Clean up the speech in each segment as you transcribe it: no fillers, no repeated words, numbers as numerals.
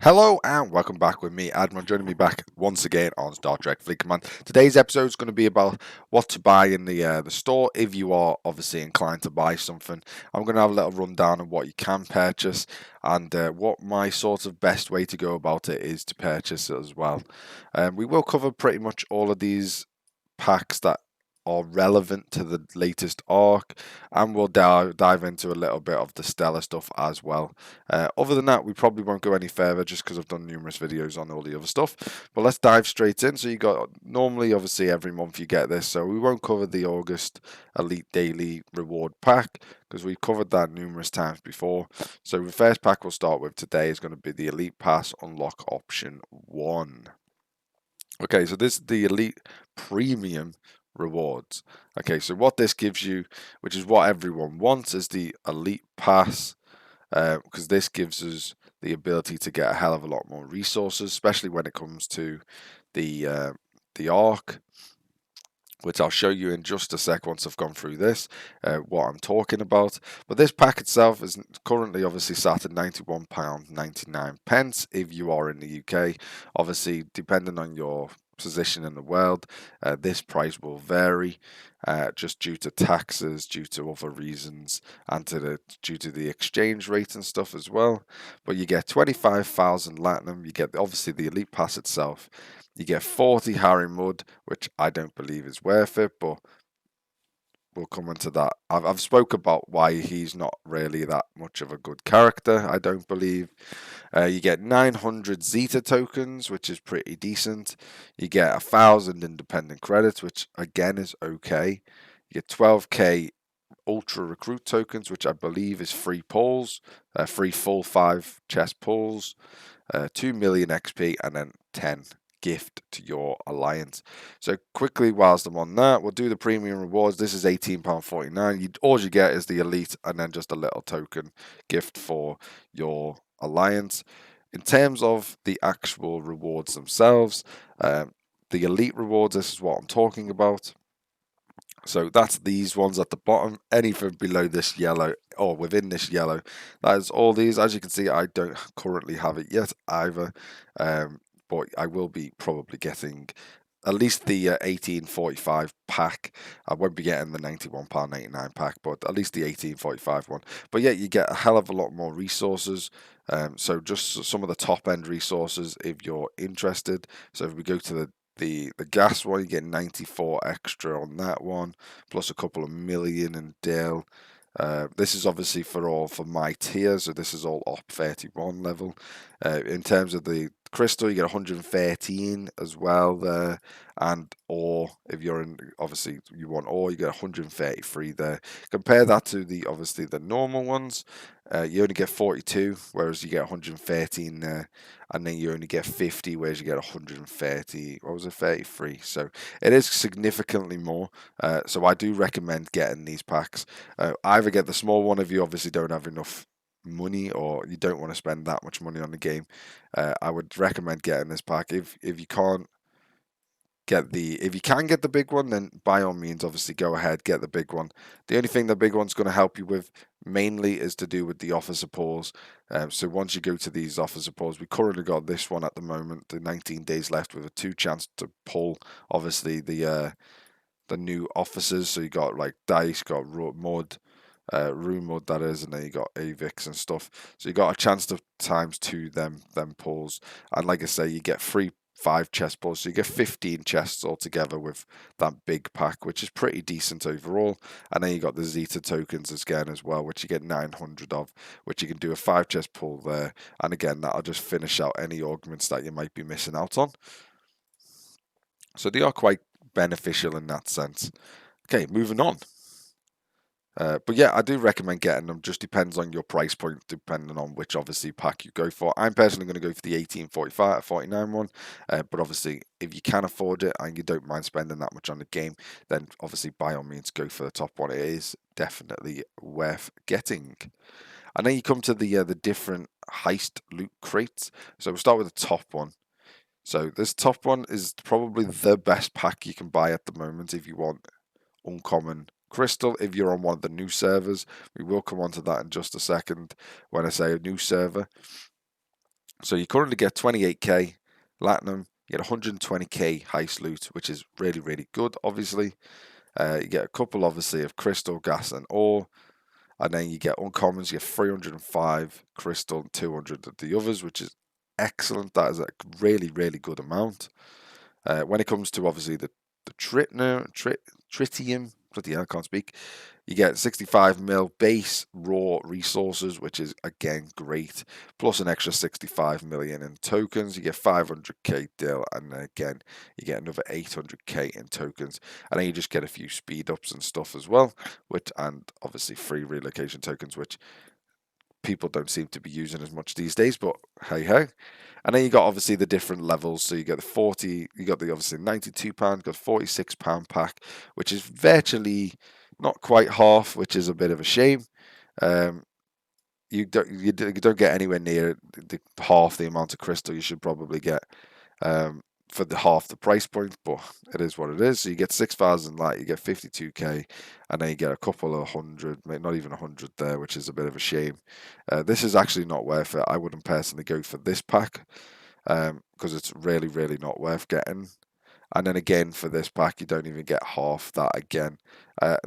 Hello and welcome back with me, Admiral. Joining me back once again on Star Trek Fleet Command. Today's episode is going to be about what to buy in the store if you are obviously inclined to buy something. I'm going to have a little rundown of what you can purchase and what my sort of best way to go about it is to purchase it as well. We will cover pretty much all of these packs that are relevant to the latest arc, and we'll dive into a little bit of the Stellar stuff as well. Other than that, we probably won't go any further just because I've done numerous videos on all the other stuff. But let's dive straight in. So you got normally, obviously, every month you get this, so we won't cover the August Elite Daily Reward Pack because we've covered that numerous times before. So the first pack we'll start with today is going to be the Elite Pass Unlock Option 1. Okay, so this is the Elite Premium rewards. Okay, so what this gives you, which is what everyone wants, is the Elite Pass, because this gives us the ability to get a hell of a lot more resources, especially when it comes to the Arc, which I'll show you in just a sec once I've gone through this, what I'm talking about. But this pack itself is currently obviously sat at £91.99 if you are in the UK. Obviously, depending on your position in the world, this price will vary just due to taxes, due to other reasons, and due to the exchange rate and stuff as well. But you get 25,000 Latinum, you get obviously the Elite Pass itself, you get 40 Harry Mudd, which I don't believe is worth it, but we'll come into that. I've spoke about why he's not really that much of a good character, I don't believe. You get 900 Zeta tokens, which is pretty decent. You get 1,000 independent credits, which again is okay. You get 12k Ultra Recruit tokens, which I believe is free pulls, free full 5 chest pulls, 2 million XP, and then 10 gift to your alliance. So quickly, whilst I'm on that, we'll do the premium rewards. This is £18.49. All you get is the elite and then just a little token gift for your alliance. In terms of the actual rewards themselves, the elite rewards, this is what I'm talking about. So that's these ones at the bottom. Anything below this yellow or within this yellow, that is all these. As you can see, I don't currently have it yet either, but I will be probably getting at least the 1845 pack. I won't be getting the £91.99 pack, but at least the 1845 one. But yeah, you get a hell of a lot more resources. So just some of the top end resources if you're interested. So if we go to the gas one, you get 94 extra on that one, plus a couple of million in Dale. This is obviously for my tier, so this is all op 31 level. In terms of the crystal, you get 113 as well there, and ore, if you're in, obviously you want ore, you get 133 there. Compare that to the obviously the normal ones, you only get 42, whereas you get 113 there, and then you only get 50, whereas you get 130. What was it, 33? So it is significantly more. So I do recommend getting these packs. Either get the small one if you obviously don't have enough money or you don't want to spend that much money on the game. I would recommend getting this pack. If you can't if you can get the big one, then by all means, obviously go ahead, get the big one. The only thing the big one's going to help you with mainly is to do with the officer pause. So once you go to these officer pause, we currently got this one at the moment, the 19 days left with a 2 chance to pull, obviously the new officers. So you got like Dice, got Mudd, Room Mud that is, and then you got Avix and stuff. So you got a chance to times 2 them pulls, and like I say, you get free 5 chest pulls, so you get 15 chests altogether with that big pack, which is pretty decent overall. And then you got the Zeta tokens again as well, which you get 900 of, which you can do a 5 chest pull there, and again that'll just finish out any augments that you might be missing out on. So they are quite beneficial in that sense. Okay, moving on. But yeah, I do recommend getting them. Just depends on your price point, depending on which obviously pack you go for. I'm personally going to go for the 1845 49 one. But obviously, if you can afford it and you don't mind spending that much on the game, then obviously by all means go for the top one. It is definitely worth getting. And then you come to the different heist loot crates. So we'll start with the top one. So this top one is probably the best pack you can buy at the moment if you want uncommon crystal if you're on one of the new servers. We will come on to that in just a second when I say a new server. So you currently get 28k Latinum, you get 120k Heist Loot, which is really, really good, obviously. You get a couple, obviously, of Crystal, Gas, and Ore. And then you get uncommons, you get 305 crystal and 200 of the others, which is excellent. That is a really, really good amount. When it comes to obviously the tritium, bloody hell, I can't speak. You get 65 mil base raw resources, which is again great, plus an extra 65 million in tokens. You get 500k deal, and then again you get another 800k in tokens, and then you just get a few speed ups and stuff as well, which and obviously free relocation tokens, which people don't seem to be using as much these days, but hey ho. And then you got obviously the different levels. So you get the 40, you got the obviously £92, got £46 pack, which is virtually not quite half, which is a bit of a shame. Um, you don't get anywhere near half the amount of crystal you should probably get for the half the price point, but it is what it is. So you get 6,000 light, you get 52k, and then you get a couple of hundred, not even 100 there, which is a bit of a shame. This is actually not worth it. I wouldn't personally go for this pack because it's really, really not worth getting. And then again, for this pack, you don't even get half that again.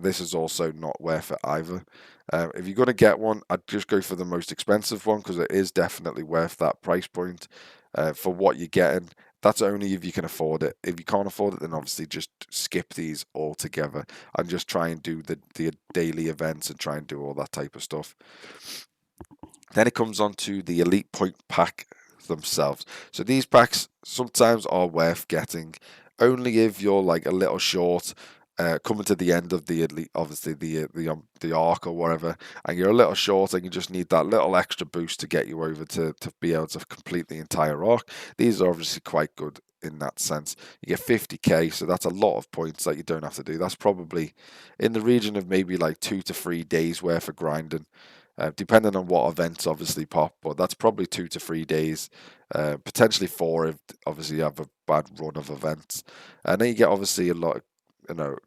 This is also not worth it either. If you're going to get one, I'd just go for the most expensive one because it is definitely worth that price point for what you're getting. That's only if you can afford it. If you can't afford it, then obviously just skip these altogether and just try and do the daily events and try and do all that type of stuff. Then it comes on to the Elite Point pack themselves. So these packs sometimes are worth getting only if you're like a little short, coming to the end of the elite, obviously the arc or whatever, and you're a little short and you just need that little extra boost to get you over to be able to complete the entire arc. These are obviously quite good in that sense. You get 50k, so that's a lot of points that you don't have to do. That's probably in the region of maybe like 2 to 3 days worth of grinding. Depending on what events obviously pop, but that's probably 2 to 3 days, potentially four if obviously you have a bad run of events. And then you get obviously a lot,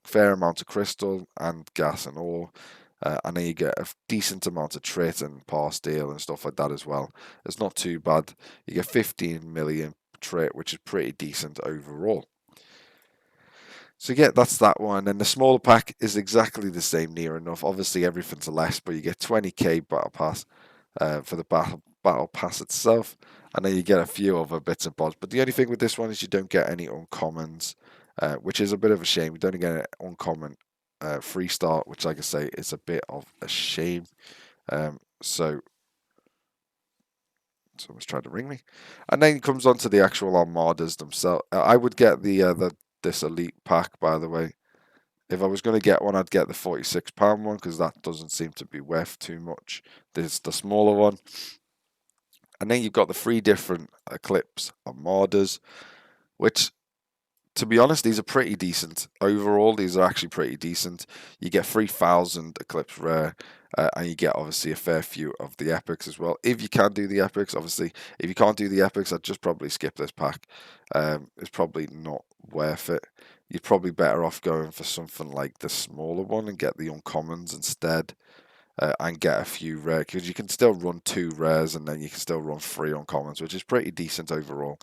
fair amount of crystal and gas and ore, and then you get a decent amount of trit and par steel and stuff like that as well. It's not too bad. You get 15 million trit, which is pretty decent overall. So yeah, that's that one. And the smaller pack is exactly the same, near enough. Obviously, everything's less, but you get 20k battle pass for the battle pass itself, and then you get a few other bits and bobs. But the only thing with this one is you don't get any uncommons, which is a bit of a shame. You don't get an uncommon free start, which, like I say, is a bit of a shame. So someone's trying to ring me, and then it comes on to the actual armadas themselves. I would get the this elite pack, by the way. If I was going to get one, I'd get the £46 one because that doesn't seem to be worth too much. There's the smaller one. And then you've got the three different Eclipse Armadas, which, to be honest, these are pretty decent. Overall, these are actually pretty decent. You get 3,000 Eclipse Rare, and you get obviously a fair few of the Epics as well. If you can do the Epics, obviously. If you can't do the Epics, I'd just probably skip this pack. It's probably not worth it. You're probably better off going for something like the smaller one and get the uncommons instead, and get a few rare, because you can still run 2 rares and then you can still run 3 uncommons, which is pretty decent overall.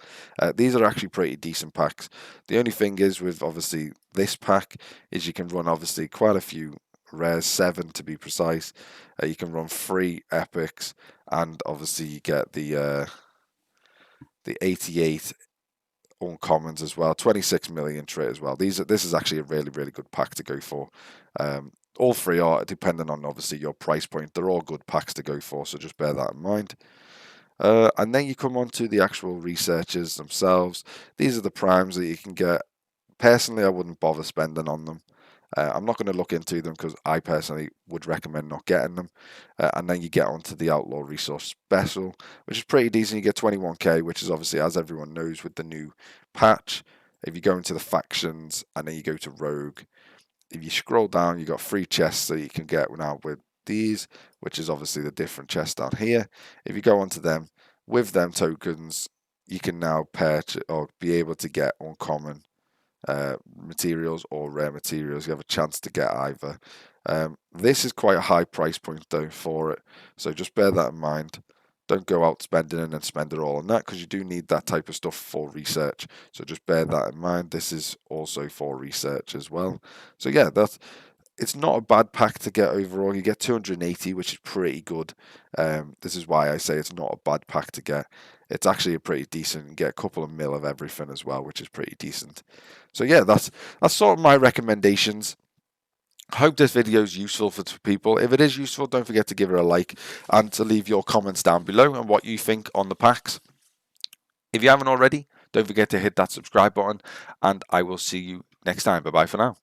These are actually pretty decent packs. The only thing is with obviously this pack is you can run obviously quite a few rares, 7 to be precise. You can run 3 epics, and obviously you get the 88 uncommons as well, 26 million trait as well. This is actually a really, really good pack to go for. All three are, depending on obviously your price point, they're all good packs to go for, so just bear that in mind. And then you come on to the actual researchers themselves. These are the primes that you can get. Personally, I wouldn't bother spending on them. I'm not going to look into them because I personally would recommend not getting them. And then you get onto the Outlaw Resource Special, which is pretty decent. You get 21k, which is obviously, as everyone knows, with the new patch. If you go into the factions and then you go to Rogue, if you scroll down, you got 3 chests that you can get now with these, which is obviously the different chests down here. If you go onto them, with them tokens, you can now purchase or be able to get uncommon materials or rare materials. You have a chance to get either. This is quite a high price point though for it, so just bear that in mind. Don't go out spending and then spend it all on that, because you do need that type of stuff for research. So just bear that in mind. This is also for research as well. So yeah, it's not a bad pack to get overall. You get 280, which is pretty good. This is why I say it's not a bad pack to get. It's actually a pretty decent. You get a couple of mil of everything as well, which is pretty decent. So yeah, that's sort of my recommendations. Hope this video is useful for people. If it is useful, don't forget to give it a like and to leave your comments down below and what you think on the packs. If you haven't already, don't forget to hit that subscribe button, and I will see you next time. Bye bye for now.